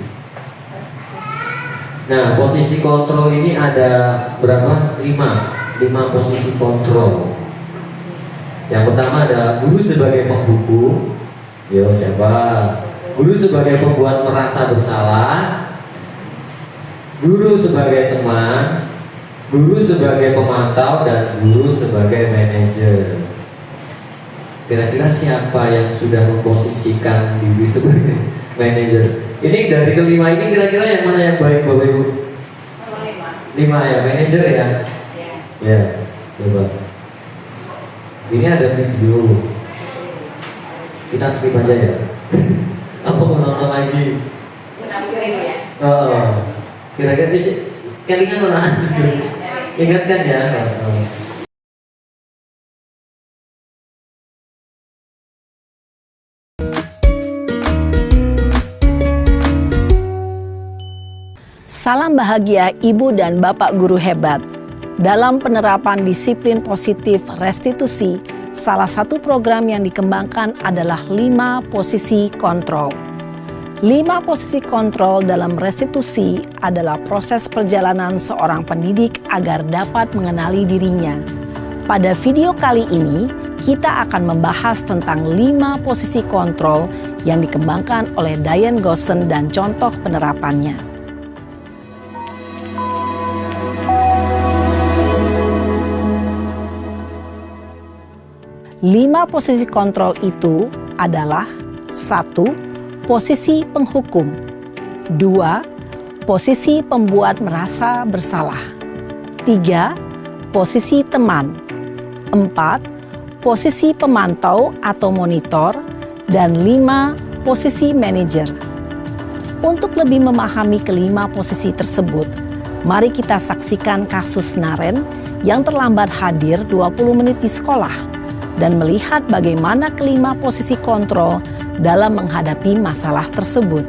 Nah, posisi kontrol ini ada berapa? 5 posisi kontrol. Yang pertama ada guru sebagai penghukum. Yo, siapa? Guru sebagai pembuat merasa bersalah. Guru sebagai teman. Guru sebagai pemantau, dan guru sebagai manajer. Kira-kira siapa yang sudah memposisikan diri sebagai manajer? Ini dari kelima ini kira-kira yang mana yang baik Bapak Ibu? 5 ya, manajer ya? Ya, coba. Ini ada video. Kita skip aja ya. Apa mau nonton lagi? Kira-kira kelingan mana? Ingatkan ya. Salam bahagia Ibu dan Bapak guru hebat. Dalam penerapan disiplin positif restitusi, salah satu program yang dikembangkan adalah 5 posisi kontrol. 5 posisi kontrol dalam restitusi adalah proses perjalanan seorang pendidik agar dapat mengenali dirinya. Pada video kali ini, kita akan membahas tentang 5 posisi kontrol yang dikembangkan oleh Diane Gosson dan contoh penerapannya. Lima posisi kontrol itu adalah 1. Posisi penghukum. 2. Posisi pembuat merasa bersalah. 3. Posisi teman. 4. Posisi pemantau atau monitor. Dan 5. Posisi manajer. Untuk lebih memahami kelima posisi tersebut, mari kita saksikan kasus Naren yang terlambat hadir 20 menit di sekolah dan melihat bagaimana kelima posisi kontrol dalam menghadapi masalah tersebut.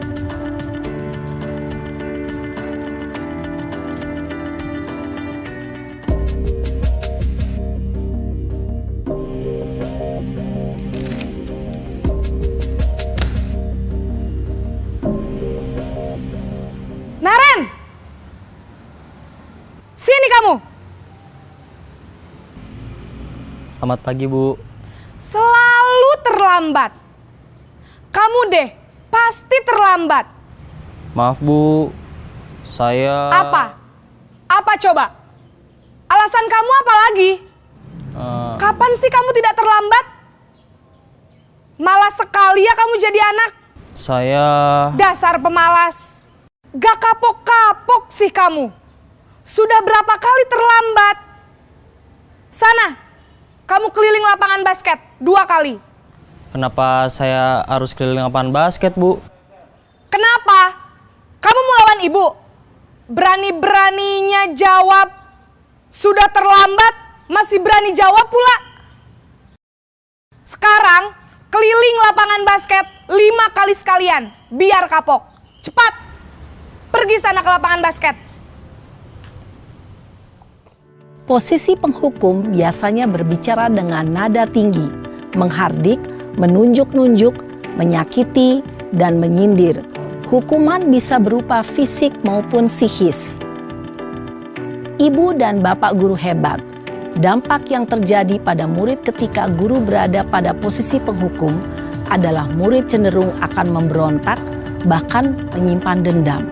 Naren! Sini kamu! Selamat pagi, Bu. Selalu terlambat. Kamu deh, pasti terlambat. Maaf, Bu. Saya... Apa? Apa coba? Alasan kamu apa lagi? Kapan sih kamu tidak terlambat? Malas sekali ya kamu jadi anak. Saya... Dasar pemalas. Gak kapok-kapok sih kamu. Sudah berapa kali terlambat? Sana, kamu keliling lapangan basket 2 kali. Kenapa saya harus keliling lapangan basket, Bu? Kenapa? Kamu mau lawan ibu? Berani-beraninya jawab. Sudah terlambat, masih berani jawab pula. Sekarang, keliling lapangan basket 5 kali sekalian. Biar kapok. Cepat, pergi sana ke lapangan basket. Posisi penghukum biasanya berbicara dengan nada tinggi, menghardik, menunjuk-nunjuk, menyakiti, dan menyindir. Hukuman bisa berupa fisik maupun psikis. Ibu dan bapak guru hebat. Dampak yang terjadi pada murid ketika guru berada pada posisi penghukum adalah murid cenderung akan memberontak, bahkan menyimpan dendam.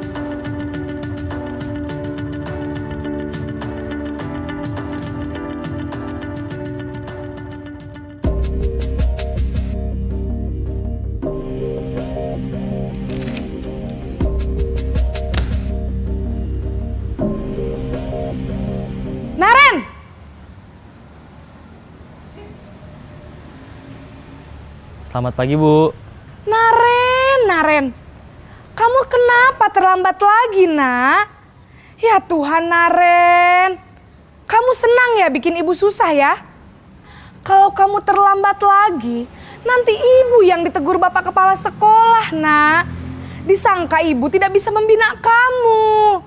Naren! Selamat pagi, Bu. Naren. Kamu kenapa terlambat lagi, nak? Ya Tuhan, Naren. Kamu senang ya bikin ibu susah ya? Kalau kamu terlambat lagi, nanti ibu yang ditegur bapak kepala sekolah, nak. Disangka ibu tidak bisa membina kamu.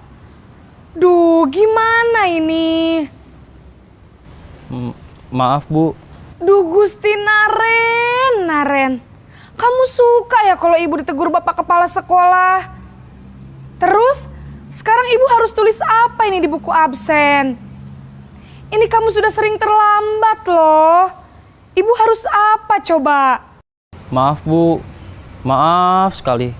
Duh, gimana ini? Maaf, Bu. Duh Gusti Naren. Kamu suka ya kalau ibu ditegur bapak kepala sekolah? Terus, sekarang ibu harus tulis apa ini di buku absen? Ini kamu sudah sering terlambat loh. Ibu harus apa coba? Maaf, Bu. Maaf sekali.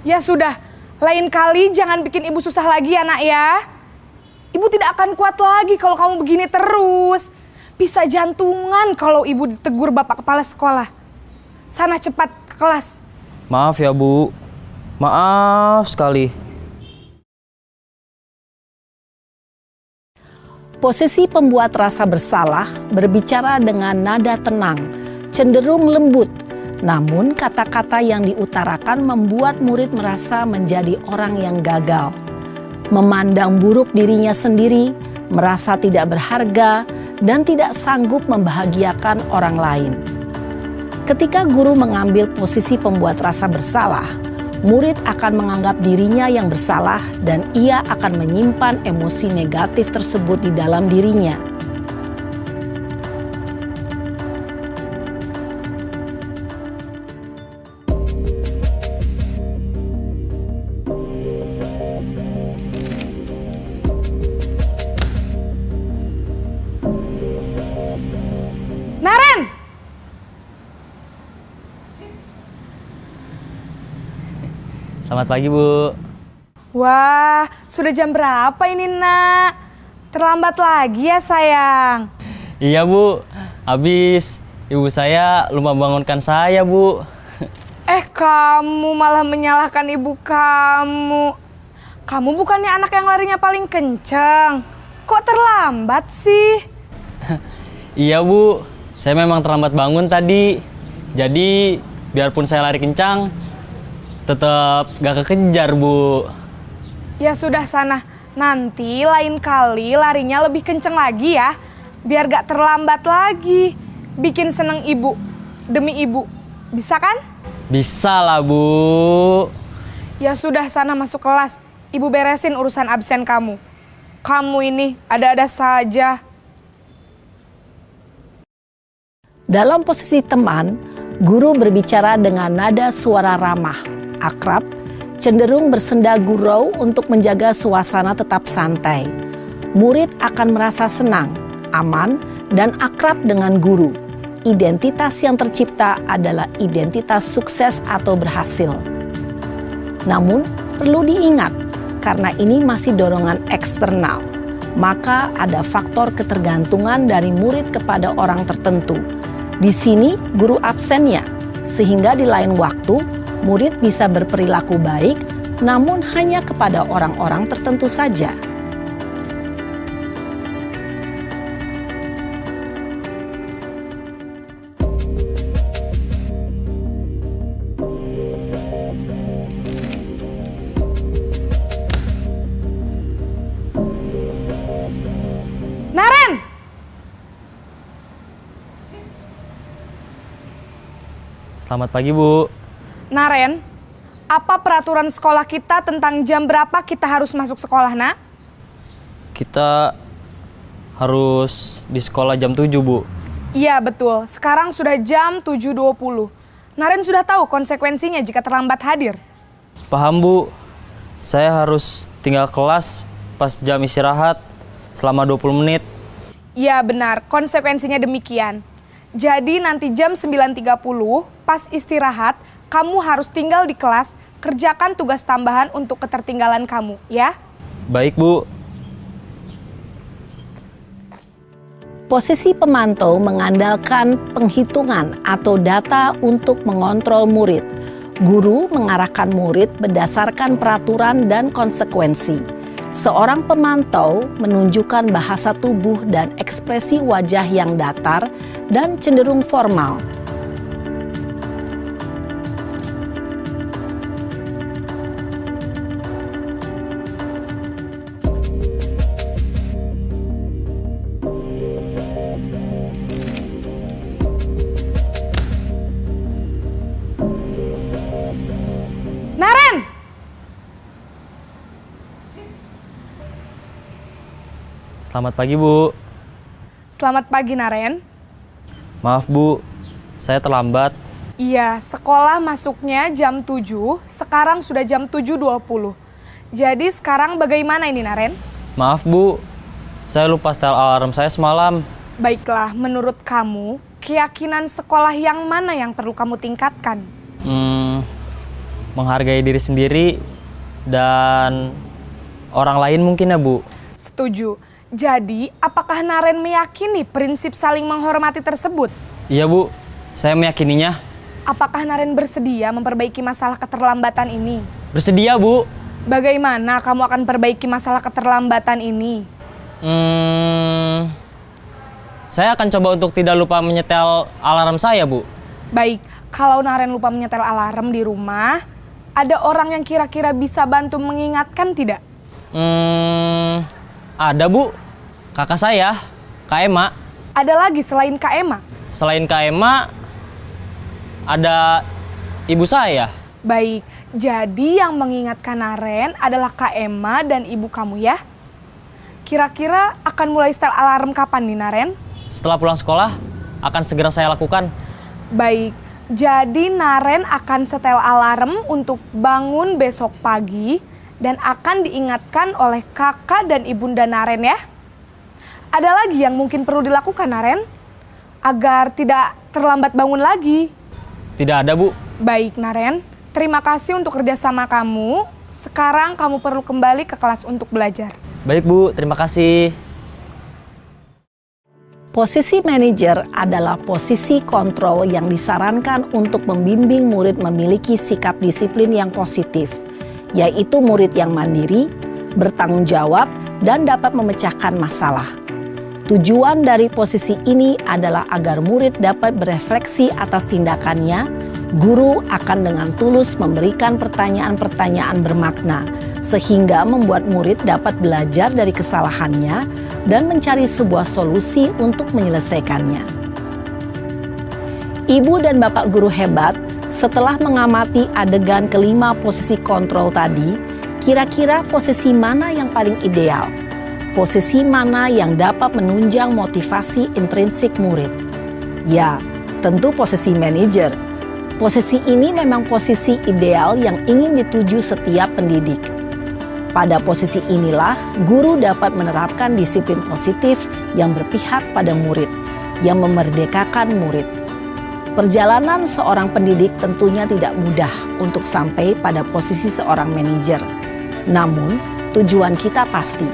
Ya sudah, lain kali jangan bikin ibu susah lagi ya nak ya. Ibu tidak akan kuat lagi kalau kamu begini terus. Bisa jantungan kalau ibu ditegur bapak kepala sekolah. Sana cepat ke kelas. Maaf ya, Bu. Maaf sekali. Posisi pembuat rasa bersalah berbicara dengan nada tenang, cenderung lembut. Namun kata-kata yang diutarakan membuat murid merasa menjadi orang yang gagal. Memandang buruk dirinya sendiri, merasa tidak berharga, dan tidak sanggup membahagiakan orang lain. Ketika guru mengambil posisi pembuat rasa bersalah, murid akan menganggap dirinya yang bersalah dan ia akan menyimpan emosi negatif tersebut di dalam dirinya. Selamat pagi, Bu. Wah, sudah jam berapa ini, Nak? Terlambat lagi ya, sayang? Iya, Bu. Habis ibu saya lupa bangunkan saya, Bu. Kamu malah menyalahkan ibu kamu. Kamu bukannya anak yang larinya paling kenceng. Kok terlambat sih? Iya, Bu. Saya memang terlambat bangun tadi. Jadi, biarpun saya lari kencang, tetap gak kekejar, Bu. Ya sudah sana. Nanti lain kali larinya lebih kenceng lagi ya. Biar gak terlambat lagi. Bikin seneng ibu. Demi ibu. Bisa kan? Bisa lah, Bu. Ya sudah sana masuk kelas. Ibu beresin urusan absen kamu. Kamu ini ada-ada saja. Dalam posisi teman, guru berbicara dengan nada suara ramah, akrab, cenderung bersenda gurau untuk menjaga suasana tetap santai. Murid akan merasa senang, aman, dan akrab dengan guru. Identitas yang tercipta adalah identitas sukses atau berhasil. Namun, perlu diingat, karena ini masih dorongan eksternal, maka ada faktor ketergantungan dari murid kepada orang tertentu. Di sini, guru absennya, sehingga di lain waktu, murid bisa berperilaku baik, namun hanya kepada orang-orang tertentu saja. Naren! Selamat pagi, Bu. Naren, apa peraturan sekolah kita tentang jam berapa kita harus masuk sekolah, Nak? Kita harus di sekolah jam 7, Bu. Iya, betul. Sekarang sudah jam 7.20. Naren sudah tahu konsekuensinya jika terlambat hadir. Paham, Bu. Saya harus tinggal kelas pas jam istirahat selama 20 menit. Iya, benar. Konsekuensinya demikian. Jadi nanti jam 9.30 pas istirahat, kamu harus tinggal di kelas, kerjakan tugas tambahan untuk ketertinggalan kamu, ya? Baik, Bu. Posisi pemantau mengandalkan penghitungan atau data untuk mengontrol murid. Guru mengarahkan murid berdasarkan peraturan dan konsekuensi. Seorang pemantau menunjukkan bahasa tubuh dan ekspresi wajah yang datar dan cenderung formal. Naren! Selamat pagi, Bu. Selamat pagi, Naren. Maaf, Bu. Saya terlambat. Iya, sekolah masuknya jam 7, sekarang sudah jam 7.20. Jadi sekarang bagaimana ini, Naren? Maaf, Bu. Saya lupa setel alarm saya semalam. Baiklah, menurut kamu, keyakinan sekolah yang mana yang perlu kamu tingkatkan? Menghargai diri sendiri dan orang lain mungkin ya, Bu. Setuju. Jadi, apakah Naren meyakini prinsip saling menghormati tersebut? Iya, Bu. Saya meyakininya. Apakah Naren bersedia memperbaiki masalah keterlambatan ini? Bersedia, Bu. Bagaimana kamu akan perbaiki masalah keterlambatan ini? Saya akan coba untuk tidak lupa menyetel alarm saya, Bu. Baik, kalau Naren lupa menyetel alarm di rumah, ada orang yang kira-kira bisa bantu mengingatkan tidak? Ada, Bu. Kakak saya, Kak Ema. Ada lagi selain Kak Ema? Selain Kak Ema, ada ibu saya. Baik, jadi yang mengingatkan Naren adalah Kak Ema dan ibu kamu ya? Kira-kira akan mulai setel alarm kapan nih, Naren? Setelah pulang sekolah, akan segera saya lakukan. Baik, jadi Naren akan setel alarm untuk bangun besok pagi dan akan diingatkan oleh kakak dan ibunda Naren ya. Ada lagi yang mungkin perlu dilakukan, Naren? Agar tidak terlambat bangun lagi. Tidak ada, Bu. Baik, Naren. terima kasih untuk kerjasama kamu. Sekarang kamu perlu kembali ke kelas untuk belajar. Baik Bu, terima kasih. Posisi manajer adalah posisi kontrol yang disarankan untuk membimbing murid memiliki sikap disiplin yang positif, yaitu murid yang mandiri, bertanggung jawab, dan dapat memecahkan masalah. Tujuan dari posisi ini adalah agar murid dapat berefleksi atas tindakannya. Guru akan dengan tulus memberikan pertanyaan-pertanyaan bermakna, sehingga membuat murid dapat belajar dari kesalahannya dan mencari sebuah solusi untuk menyelesaikannya. Ibu dan Bapak guru hebat, setelah mengamati adegan kelima posisi kontrol tadi, kira-kira posisi mana yang paling ideal? Posisi mana yang dapat menunjang motivasi intrinsik murid? Ya, tentu posisi manajer. Posisi ini memang posisi ideal yang ingin dituju setiap pendidik. Pada posisi inilah, guru dapat menerapkan disiplin positif yang berpihak pada murid, yang memerdekakan murid. Perjalanan seorang pendidik tentunya tidak mudah untuk sampai pada posisi seorang manajer. Namun, tujuan kita pasti,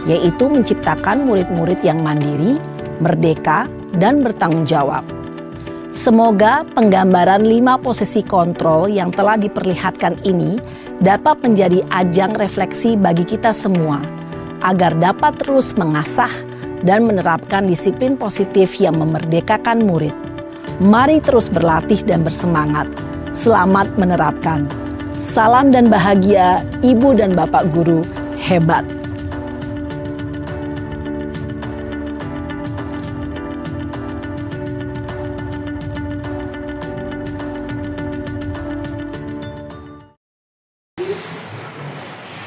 yaitu menciptakan murid-murid yang mandiri, merdeka, dan bertanggung jawab. Semoga penggambaran 5 posisi kontrol yang telah diperlihatkan ini dapat menjadi ajang refleksi bagi kita semua, agar dapat terus mengasah dan menerapkan disiplin positif yang memerdekakan murid. Mari terus berlatih dan bersemangat. Selamat menerapkan. Salam dan bahagia, Ibu dan Bapak guru hebat.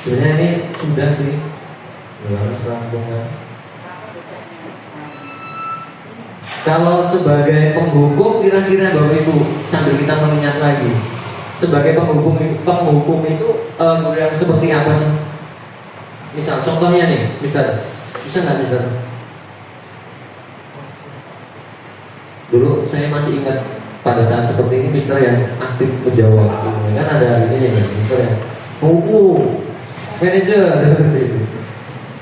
Sebenarnya ini sudah sih, harus rampungkan. Kalau sebagai penghukum, kira-kira Bapak Ibu, sambil kita mengingat lagi, sebagai penghukum itu yang seperti apa sih? Misal, contohnya nih, Mister, bisa nggak Mister? Dulu saya masih ingat pada saat seperti ini, Mister yang aktif menjawab, kan ada ini nih, Mister yang hukum. Manajer.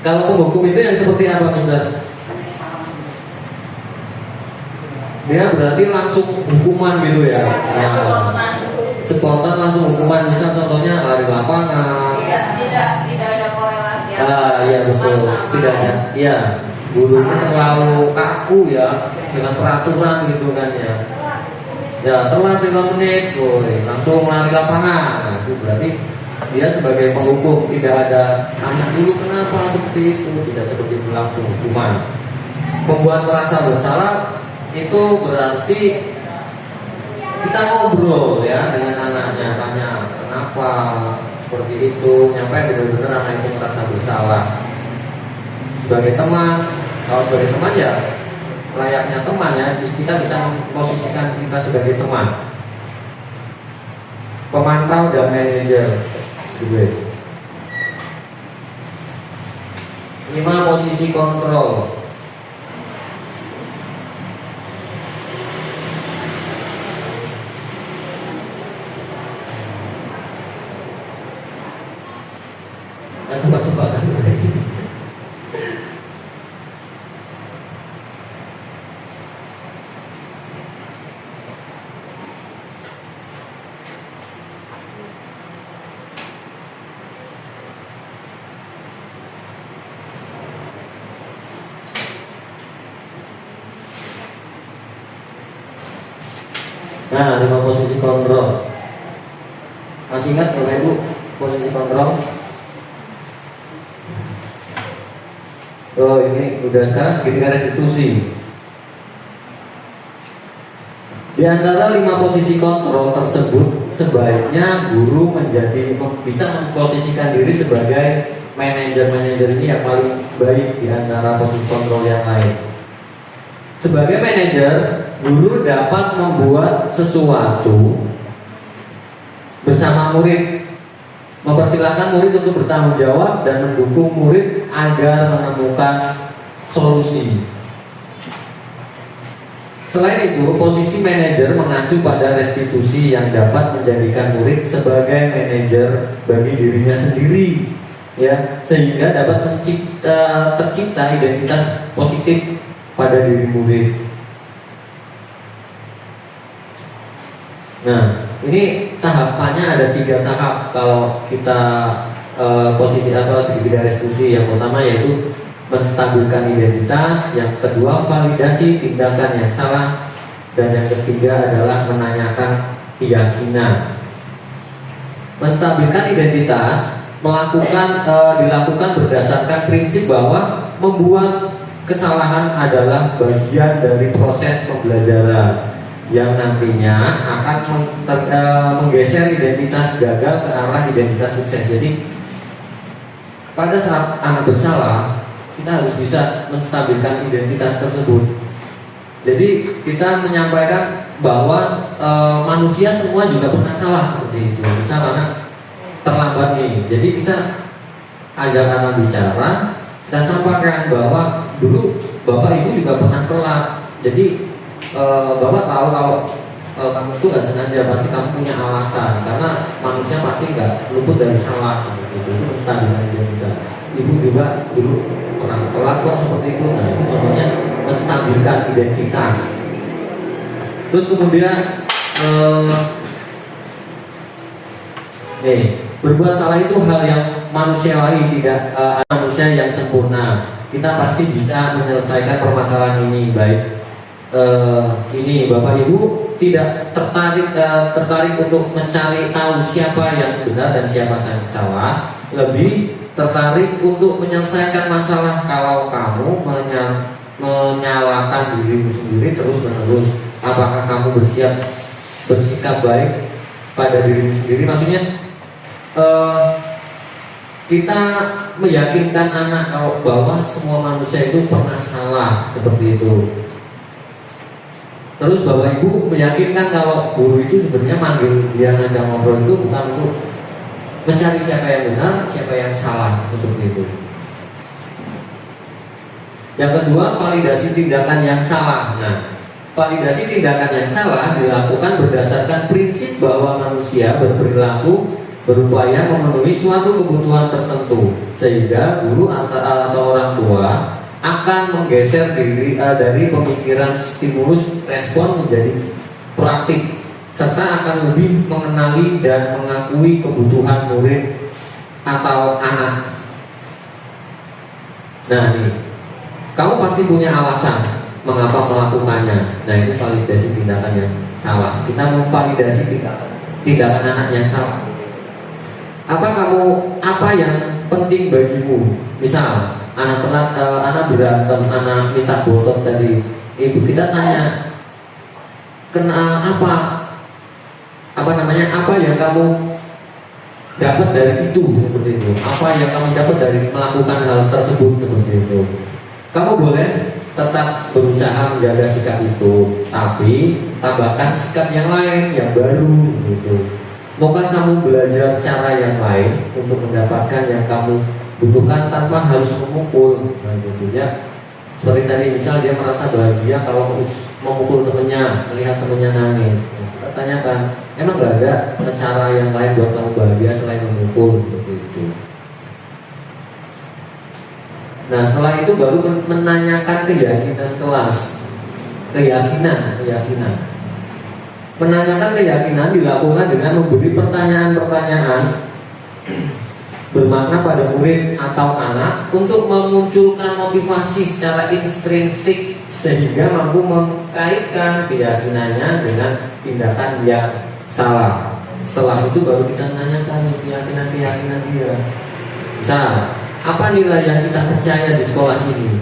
Kalau penghukum itu yang seperti apa, Mister? Dia berarti langsung hukuman gitu ya. Nah, spontan langsung hukuman. Misal contohnya lari lapangan. Tidak ada korelasi. Iya betul. Tidak ada. Iya. Gurunya terlalu kaku ya dengan peraturan gitu kan ya. Ya telat 5 menit, boy, langsung lari lapangan. Nah, itu berarti dia sebagai penghukum, tidak ada tanya dulu kenapa seperti itu, tidak seperti itu langsung hukuman. Membuat merasa bersalah itu berarti kita ngobrol ya dengan anaknya, tanya kenapa seperti itu, nyampe benar-benar anak itu merasa bersalah. Sebagai teman, kalau sebagai teman ya layaknya teman ya, kita bisa memposisikan kita sebagai teman, pemantau dan manajer. 5 posisi kontrol. Tebak-tebakan lagi. Nah, 5 posisi kontrol. Masih ingat Bapak Ibu posisi kontrol? Oh, ini udah sekarang segitiga restitusi. Di antara 5 posisi kontrol tersebut, sebaiknya guru bisa memposisikan diri sebagai manajer-manajer ini yang paling baik di antara posisi kontrol yang lain. Sebagai manajer, guru dapat membuat sesuatu bersama murid, mempersilahkan murid untuk bertanggung jawab dan mendukung murid agar menemukan solusi. Selain itu, posisi manajer mengacu pada restitusi yang dapat menjadikan murid sebagai manajer bagi dirinya sendiri, ya, sehingga dapat tercipta identitas positif pada diri murid. Nah, ini tahapannya ada 3 tahap kalau kita posisi atau segitiga restitusi. Yang pertama yaitu menstabilkan identitas, yang kedua validasi tindakan yang salah, dan yang ketiga adalah menanyakan keyakinan. Menstabilkan identitas dilakukan berdasarkan prinsip bahwa membuat kesalahan adalah bagian dari proses pembelajaran yang nantinya akan menggeser identitas gagal ke arah identitas sukses. Jadi pada saat anak bersalah, kita harus bisa menstabilkan identitas tersebut. Jadi kita menyampaikan bahwa manusia semua juga pernah salah seperti itu. Misal anak terlambat nih, jadi kita ajak anak bicara, kita sampaikan bahwa dulu bapak ibu juga pernah telat. Jadi bapak tahu kalau kamu itu nggak sengaja, pasti kamu punya alasan, karena manusia pasti nggak luput dari salah. Itu menstabilkan identitas. Ibu juga dulu pernah telat kok seperti itu. Nah, itu contohnya menstabilkan identitas. Terus kemudian berbuat salah itu hal yang manusiawi, tidak manusia yang sempurna. Kita pasti bisa menyelesaikan permasalahan ini. Baik ini Bapak Ibu tidak tertarik untuk mencari tahu siapa yang benar dan siapa yang salah, lebih tertarik untuk menyelesaikan masalah. Kalau kamu menyalahkan dirimu sendiri terus-menerus, apakah kamu bersikap baik pada dirimu sendiri? Maksudnya kita meyakinkan anak kalau bahwa semua manusia itu pernah salah, seperti itu. Terus Bapak Ibu meyakinkan kalau guru itu sebenarnya manggil dia ngajak ngobrol itu bukan untuk mencari siapa yang benar, siapa yang salah, seperti itu. Yang kedua, validasi tindakan yang salah. Nah, validasi tindakan yang salah dilakukan berdasarkan prinsip bahwa manusia berperilaku berupaya memenuhi suatu kebutuhan tertentu, sehingga guru atau orang tua akan menggeser diri dari pemikiran stimulus respon menjadi praktik, serta akan lebih mengenali dan mengakui kebutuhan murid atau anak. Nah, nih, kamu pasti punya alasan mengapa melakukannya. Nah, ini validasi tindakan yang salah. Kita memvalidasi tindakan anak yang salah. Apa yang penting bagimu? Misal anak telat, anak berantem, anak minta botot tadi, ibu kita tanya, apa yang kamu dapat dari itu, seperti itu. Apa yang kamu dapat dari melakukan hal tersebut, seperti itu. Kamu boleh tetap berusaha menjaga sikap itu, tapi tambahkan sikap yang lain, yang baru, gitu. Maukah kamu belajar cara yang lain untuk mendapatkan yang kamu butuhkan tanpa harus memukul? Nah, tentunya seperti tadi, misal dia merasa bahagia kalau memukul temannya, melihat temannya nangis. Kita tanyakan, emang gak ada cara yang lain buat kamu bahagia selain memukul, seperti itu. Nah, setelah itu baru menanyakan keyakinan kelas. Keyakinan. Menanyakan keyakinan dilakukan dengan memberi pertanyaan-pertanyaan bermakna pada murid atau anak untuk memunculkan motivasi secara intrinsik sehingga mampu mengkaitkan keyakinannya dengan tindakan yang salah. Setelah itu baru kita menanyakan keyakinan dia. Misal, apa nilai yang kita percaya di sekolah ini?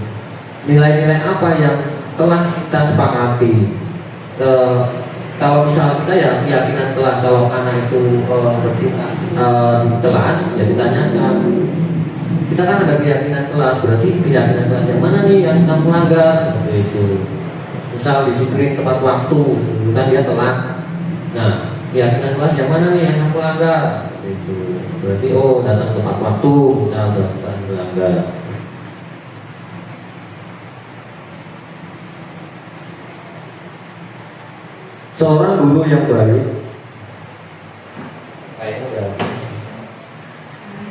Nilai-nilai apa yang telah kita sepakati? Kalau misalnya kita ya keyakinan kelas, kalau anak itu bertindak di kelas, ya ditanyakan. Kita kan ada keyakinan kelas, berarti keyakinan kelas yang mana nih yang kamu melanggar, seperti itu. Misal disiplin tepat waktu, kan dia telat. Nah, keyakinan kelas yang mana nih yang kamu melanggar, seperti itu. Berarti datang tepat waktu, misal bukan melanggar. Seorang guru yang baik,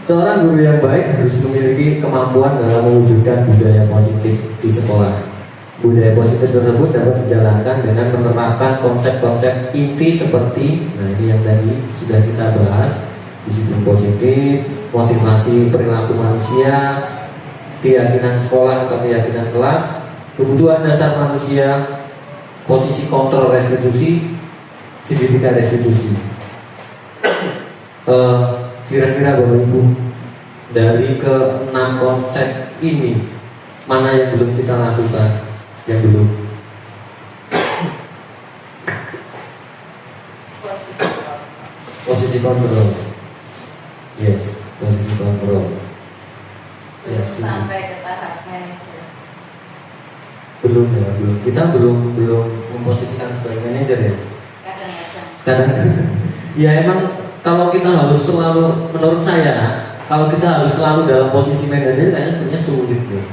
seorang guru yang baik harus memiliki kemampuan dalam mewujudkan budaya positif di sekolah. Budaya positif tersebut dapat dijalankan dengan menerapkan konsep-konsep inti seperti, nah ini yang tadi sudah kita bahas, disiplin positif, motivasi perilaku manusia, keyakinan sekolah atau keyakinan kelas, kebutuhan dasar manusia, posisi kontrol restitusi, signifikan restitusi. Kira-kira Bapak Ibu, dari ke-6 konsep ini mana yang belum kita lakukan? Yang belum. Posisi kontrol. Yes, posisi kontrol. Yes, Sampai ke tahap manajer. belum ya, belum. Kita belum memposisikan sebagai manajer ya. Kadang-kadang. Kadang-kadang. Ya emang kalau kita harus selalu, menurut saya, kalau kita harus selalu dalam posisi manajer, kayaknya sebenarnya sulit ya.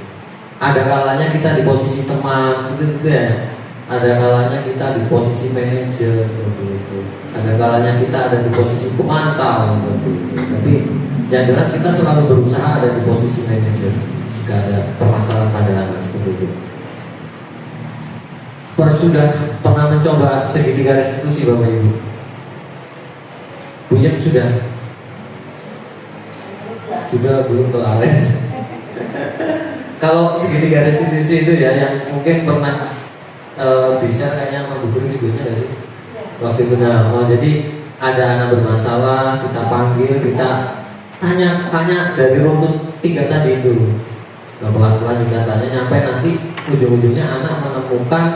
Ada kalanya kita di posisi teman, gitu ya. Ada kalanya kita di posisi manajer, gitu. Ada kalanya kita ada di posisi pemantau, gitu. Tapi yang jelas kita selalu berusaha ada di posisi manajer jika ada permasalahan pada anak seperti itu. Sudah pernah mencoba segitiga restitusi Bapak Ibu? Punya sudah? Sudah belum kelalaian. Kalau segitiga restitusi itu ya yang mungkin pernah bisa kayaknya menghubungi videonya nggak sih? Waktu itu jadi ada anak bermasalah, kita panggil, kita tanya dari runtun 3 tadi itu. Nah, pelan-pelan kita tanya nyampe nanti ujung-ujungnya anak menemukan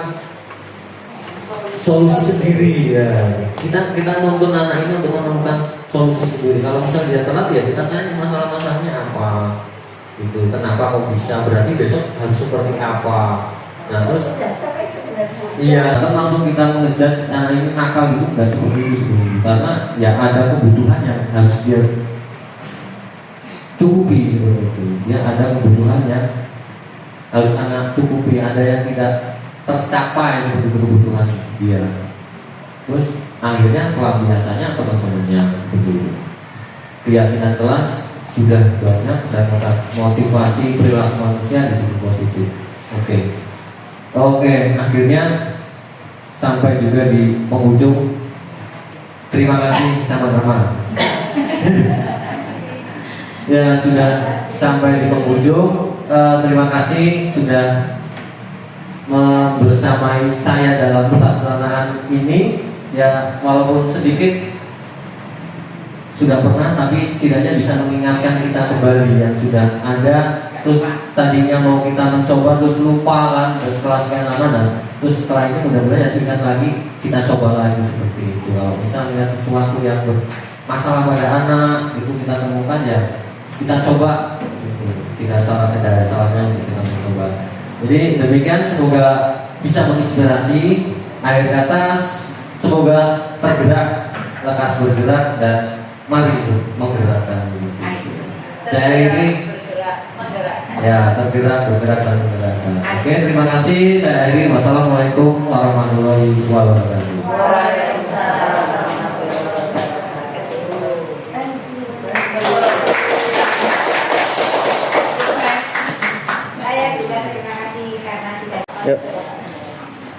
solusi sendiri ya. Kita nuntun anak ini untuk menemukan solusi sendiri. Kalau misal dia telat ya kita tanya masalah-masalahnya apa. Gitu. Kenapa kok bisa? Berarti besok harus seperti apa? Nah terus iya, kan langsung kita mengejar anak ini nakal gitu dan seperti itu sebelumnya. Karena ya ada kebutuhan yang harus dia cukupi seperti itu. Dia ada kebutuhan yang harus anak cukupi. Ada yang tidak tercapai seperti kebutuhan dia. Terus akhirnya pelampiasannya teman-temannya seperti itu. Keyakinan kelas sudah banyak dan motivasi perilaku manusia di situ positif. Oke, akhirnya sampai juga di penghujung. Terima kasih sama-sama. Ya sudah sampai di penghujung. Terima kasih sudah bersamai saya dalam pelaksanaan ini. Ya walaupun sedikit sudah pernah, tapi setidaknya bisa mengingatkan kita kembali yang sudah ada. Terus tadinya mau kita mencoba terus lupa kan, terus kelas kayak mana, terus setelah ini mudah-mudahan ingat lagi, kita coba lagi seperti itu. Kalau bisa melihat sesuatu yang bermasalah pada anak itu kita temukan ya kita coba gitu. Tidak ada salahnya untuk kita mencoba. Jadi demikian, semoga bisa menginspirasi. Akhir kata, semoga tergerak, lekas bergerak, dan mari menggerakkan diri. Saya ini ya tergerak, bergerak, dan menggerakkan. Oke, terima kasih. Saya akhiri. Wassalamualaikum warahmatullahi wabarakatuh. Saya juga terima kasih karena tidak.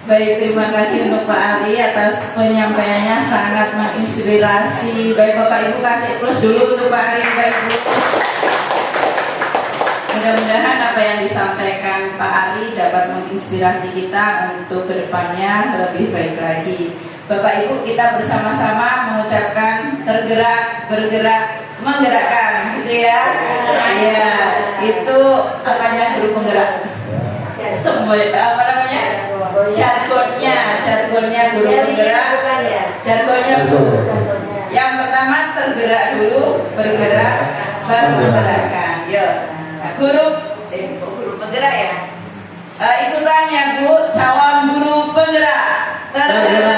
Baik, terima kasih untuk Pak Ali atas penyampaiannya, sangat menginspirasi. Baik Bapak Ibu, kasih plus dulu untuk Pak Ali, Bapak Ibu. Mudah-mudahan apa yang disampaikan Pak Ali dapat menginspirasi kita untuk kedepannya lebih baik lagi. Bapak Ibu, kita bersama-sama mengucapkan tergerak, bergerak, menggerakkan, gitu ya. Iya, itu apanya guru penggerak. Semua apa namanya? Jargonnya guru penggerak. Jargonnya guru. Yang pertama tergerak dulu, bergerak, baru menggerakkan. Yuk. Guru penggerak ya. Ikutan ya Bu, calon guru penggerak. Tergerak.